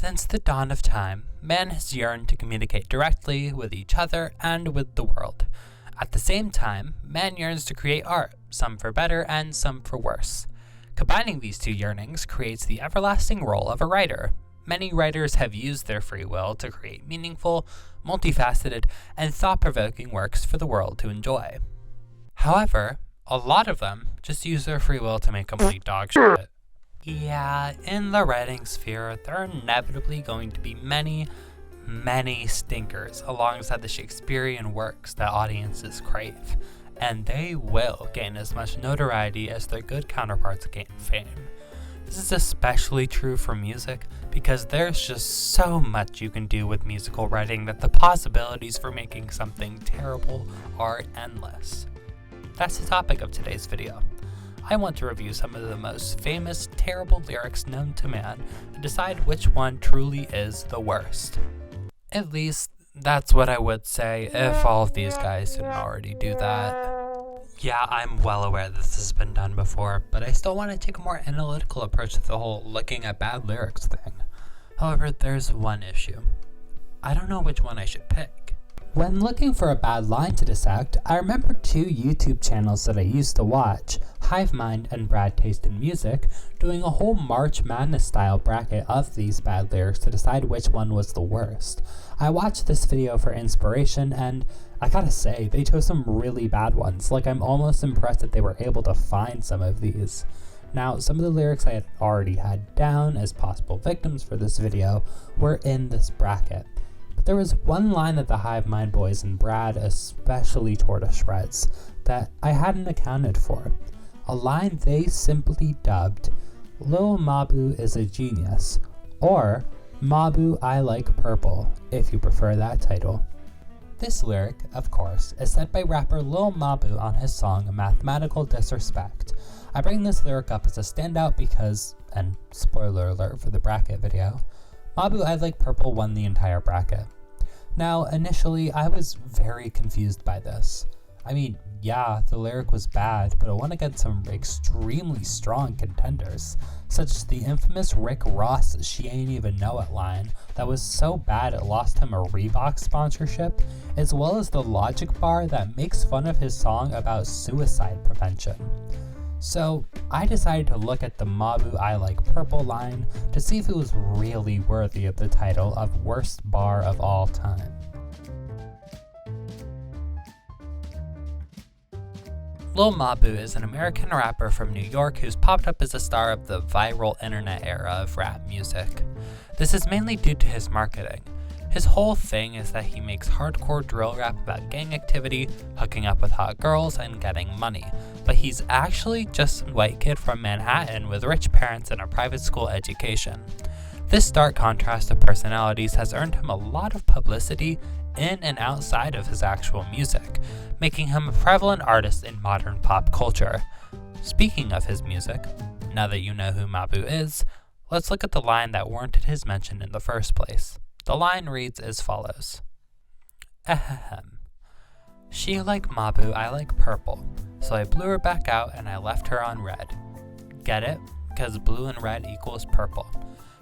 Since the dawn of time, man has yearned to communicate directly with each other and with the world. At the same time, man yearns to create art, some for better and some for worse. Combining these two yearnings creates the everlasting role of a writer. Many writers have used their free will to create meaningful, multifaceted, and thought-provoking works for the world to enjoy. However, a lot of them just use their free will to make complete dog shit. Yeah, in the writing sphere, there are inevitably going to be many stinkers alongside the Shakespearean works that audiences crave, and they will gain as much notoriety as their good counterparts gain fame. This is especially true for music because there's just so much you can do with musical writing that the possibilities for making something terrible are endless. That's the topic of today's video. I want to review some of the most famous, terrible lyrics known to man and decide which one truly is the worst. At least, that's what I would say if all of these guys didn't already do that. Yeah, I'm well aware that this has been done before, but I still want to take a more analytical approach to the whole looking at bad lyrics thing. However, there's one issue. I don't know which one I should pick. When looking for a bad line to dissect, I remember two YouTube channels that I used to watch, Hivemind and Brad Taste in Music, doing a whole March Madness style bracket of these bad lyrics to decide which one was the worst. I watched this video for inspiration and I gotta say, they chose some really bad ones. Like, I'm almost impressed that they were able to find some of these. Now, some of the lyrics I had already had down as possible victims for this video were in this bracket. But there was one line that the Hivemind boys and Brad especially tore to shreds that I hadn't accounted for. A line they simply dubbed, "Lil Mabu is a genius," or "Mabu, I like purple," if you prefer that title. This lyric, of course, is said by rapper Lil Mabu on his song Mathematical Disrespect. I bring this lyric up as a standout because, and spoiler alert for the bracket video, Mabu I Like Purple won the entire bracket. Now, initially, I was very confused by this. I mean, yeah, the lyric was bad, but it won against some extremely strong contenders, such as the infamous Rick Ross "She Ain't Even Know It" line that was so bad it lost him a Reebok sponsorship, as well as the Logic bar that makes fun of his song about suicide prevention. So I decided to look at the Mabu I Like Purple line to see if it was really worthy of the title of worst bar of all time. Lil Mabu is an American rapper from New York who's popped up as a star of the viral internet era of rap music. This is mainly due to his marketing. His whole thing is that he makes hardcore drill rap about gang activity, hooking up with hot girls, and getting money. But he's actually just a white kid from Manhattan with rich parents and a private school education. This stark contrast of personalities has earned him a lot of publicity in and outside of his actual music, making him a prevalent artist in modern pop culture. Speaking of his music, now that you know who Mabu is, let's look at the line that warranted his mention in the first place. The line reads as follows. Ahem. She like Mabu, I like purple, so I blew her back out and I left her on red. Get it? Because blue and red equals purple.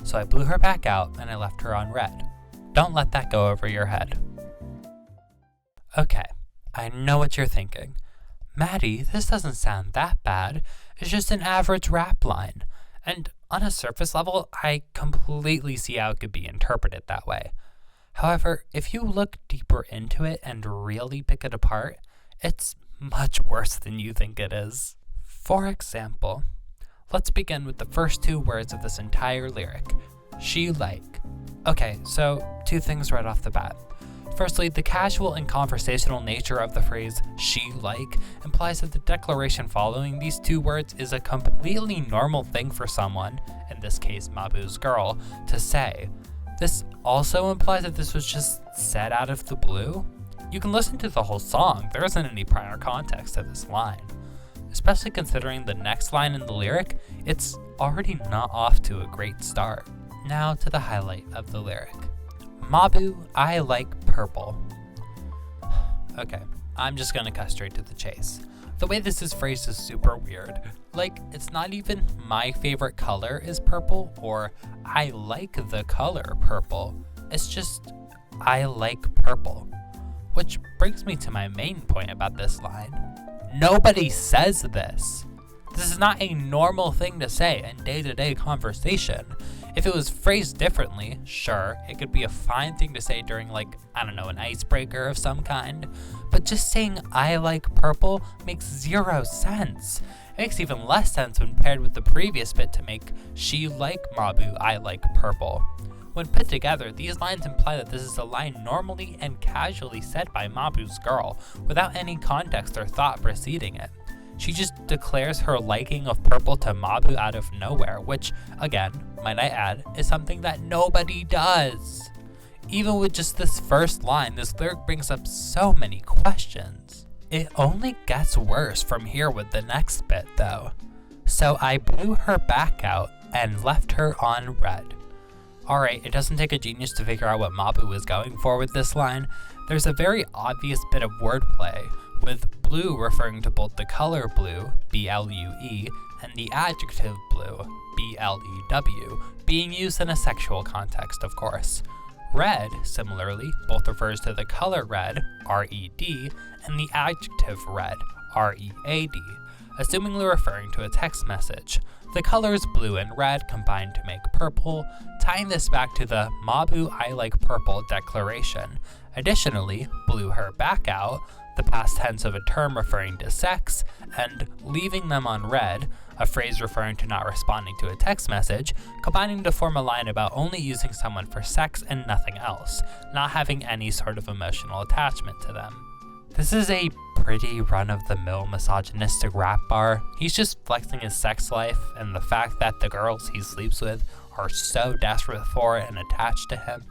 So I blew her back out and I left her on red. Don't let that go over your head. Okay, I know what you're thinking. Maddie, this doesn't sound that bad. It's just an average rap line. And on a surface level, I completely see how it could be interpreted that way. However, if you look deeper into it and really pick it apart, it's much worse than you think it is. For example, let's begin with the first two words of this entire lyric, she like. Okay, so two things right off the bat. Firstly, the casual and conversational nature of the phrase she like implies that the declaration following these two words is a completely normal thing for someone, in this case Mabu's girl, to say. This also implies that this was just said out of the blue. You can listen to the whole song, there isn't any prior context to this line. Especially considering the next line in the lyric, it's already not off to a great start. Now to the highlight of the lyric. Mabu, I like purple. Okay, I'm just gonna cut straight to the chase. The way this is phrased is super weird. Like, it's not even my favorite color is purple or I like the color purple. It's just, I like purple. Which brings me to my main point about this line. Nobody says this. This is not a normal thing to say in day-to-day conversation. If it was phrased differently, sure, it could be a fine thing to say during, like, I don't know, an icebreaker of some kind. But just saying I like purple makes zero sense. It makes even less sense when paired with the previous bit to make she like Mabu, I like purple. When put together, these lines imply that this is a line normally and casually said by Mabu's girl, without any context or thought preceding it. She just declares her liking of purple to Mabu out of nowhere, which, again, might I add, is something that nobody does. Even with just this first line, this lyric brings up so many questions. It only gets worse from here with the next bit, though. So I blew her back out and left her on red. Alright, it doesn't take a genius to figure out what Mabu is going for with this line. There's a very obvious bit of wordplay, with blue referring to both the color blue, B-L-U-E, and the adjective blue, B-L-E-W, being used in a sexual context, of course. Red, similarly, both refers to the color red, R-E-D, and the adjective red, R-E-A-D, assumingly referring to a text message. The colors blue and red combine to make purple, tying this back to the Mabu I like purple declaration. Additionally, blew her back out, the past tense of a term referring to sex, and leaving them on red, a phrase referring to not responding to a text message, combining to form a line about only using someone for sex and nothing else, not having any sort of emotional attachment to them. This is a pretty run-of-the-mill misogynistic rap bar. He's just flexing his sex life and the fact that the girls he sleeps with are so desperate for and attached to him,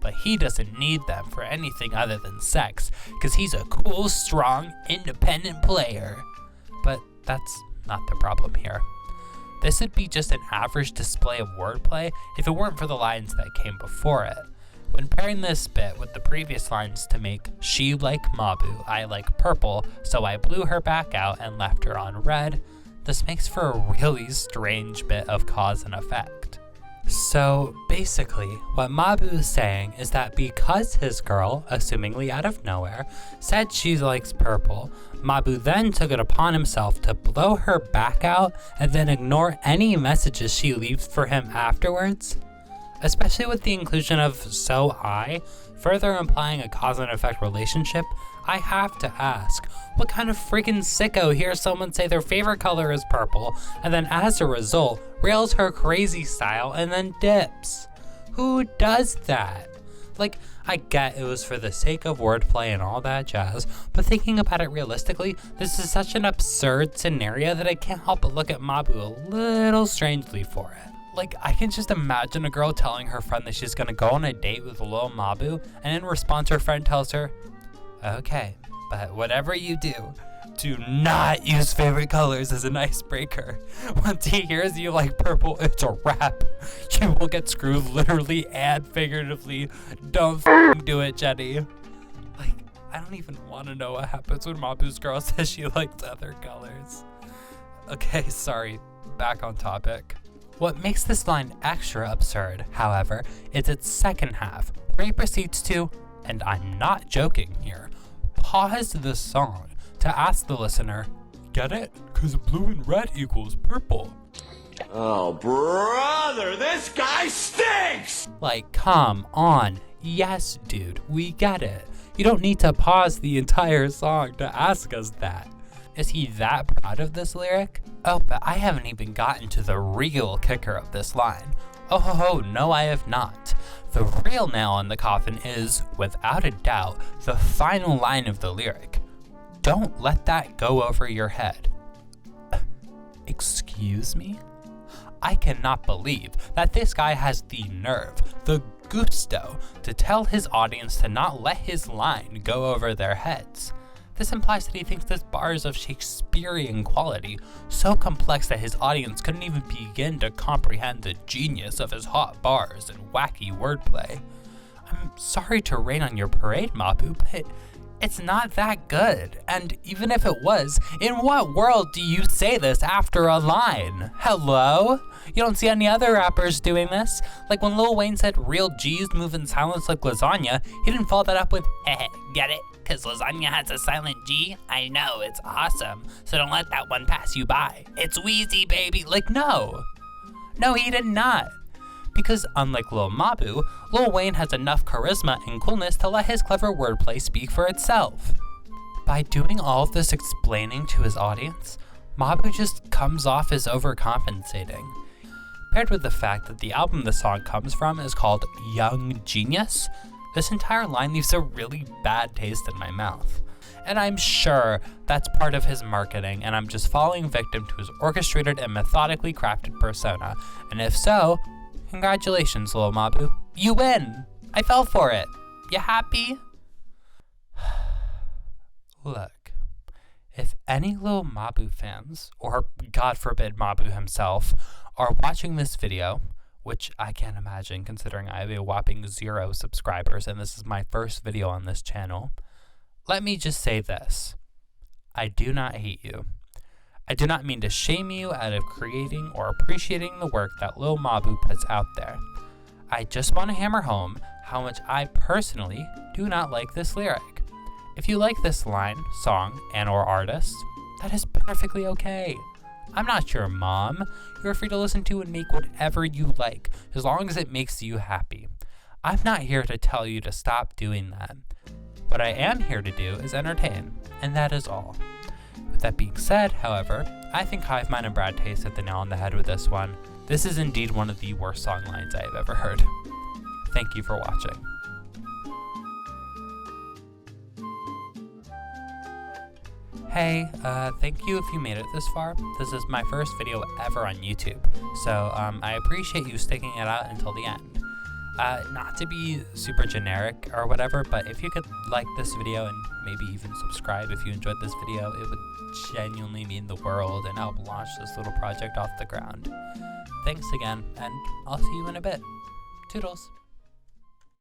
but he doesn't need them for anything other than sex, because he's a cool, strong, independent player. But that's not the problem here. This would be just an average display of wordplay if it weren't for the lines that came before it. When pairing this bit with the previous lines to make she like Mabu, I like purple, so I blew her back out and left her on red, this makes for a really strange bit of cause and effect. So basically, what Mabu is saying is that because his girl, assumingly out of nowhere, said she likes purple, Mabu then took it upon himself to blow her back out and then ignore any messages she leaves for him afterwards. Especially with the inclusion of so I, further implying a cause and effect relationship, I have to ask, what kind of freaking sicko hears someone say their favorite color is purple, and then as a result, rails her crazy style and then dips? Who does that? Like, I get it was for the sake of wordplay and all that jazz, but thinking about it realistically, this is such an absurd scenario that I can't help but look at Mabu a little strangely for it. Like, I can just imagine a girl telling her friend that she's gonna go on a date with Lil Mabu, and in response her friend tells her, okay, but whatever you do not use favorite colors as an icebreaker. Once he hears you like purple, it's a wrap. You will get screwed literally and figuratively. Don't do it, Jenny. Like, I don't even want to know what happens when Mabu's girl says she likes other colors. Okay, sorry, back on topic. What makes this line extra absurd, however, is its second half, where he proceeds to, and I'm not joking here, pause the song to ask the listener, get it? 'Cause blue and red equals purple. Oh, brother, this guy stinks! Like, come on. Yes, dude, we get it. You don't need to pause the entire song to ask us that. Is he that proud of this lyric? Oh, but I haven't even gotten to the real kicker of this line. Oh ho ho, no I have not. The real nail in the coffin is, without a doubt, the final line of the lyric. Don't let that go over your head. Excuse me? I cannot believe that this guy has the nerve, the gusto, to tell his audience to not let his line go over their heads. This implies that he thinks this bar is of Shakespearean quality, so complex that his audience couldn't even begin to comprehend the genius of his hot bars and wacky wordplay. I'm sorry to rain on your parade, Mabu, but It's not that good. And even if it was, in what world do you say this after a line? Hello? You don't see any other rappers doing this? Like when Lil Wayne said real G's move in silence like lasagna, he didn't follow that up with, heh, get it? Cause lasagna has a silent G? I know, it's awesome. So don't let that one pass you by. It's Wheezy, baby. Like, no. No, he did not. Because unlike Lil Mabu, Lil Wayne has enough charisma and coolness to let his clever wordplay speak for itself. By doing all of this explaining to his audience, Mabu just comes off as overcompensating. Paired with the fact that the album the song comes from is called Young Genius, this entire line leaves a really bad taste in my mouth. And I'm sure that's part of his marketing, and I'm just falling victim to his orchestrated and methodically crafted persona. And if so, congratulations, Lil Mabu. You win! I fell for it. You happy? Look, if any Lil Mabu fans, or God forbid Mabu himself, are watching this video, which I can't imagine considering I have a whopping 0 subscribers and this is my first video on this channel, let me just say this. I do not hate you. I do not mean to shame you out of creating or appreciating the work that Lil Mabu puts out there. I just want to hammer home how much I personally do not like this lyric. If you like this line, song, and or artist, that is perfectly okay. I'm not your mom. You're free to listen to and make whatever you like, as long as it makes you happy. I'm not here to tell you to stop doing that. What I am here to do is entertain, and that is all. With that being said, however, I think Hive Mind and Brad Taste hit the nail on the head with this one. This is indeed one of the worst song lines I have ever heard. Thank you for watching. Hey, thank you if you made it this far. This is my first video ever on YouTube, so I appreciate you sticking it out until the end. Not to be super generic or whatever, but if you could like this video and maybe even subscribe if you enjoyed this video, it would genuinely mean the world and help launch this little project off the ground. Thanks again, and I'll see you in a bit. Toodles.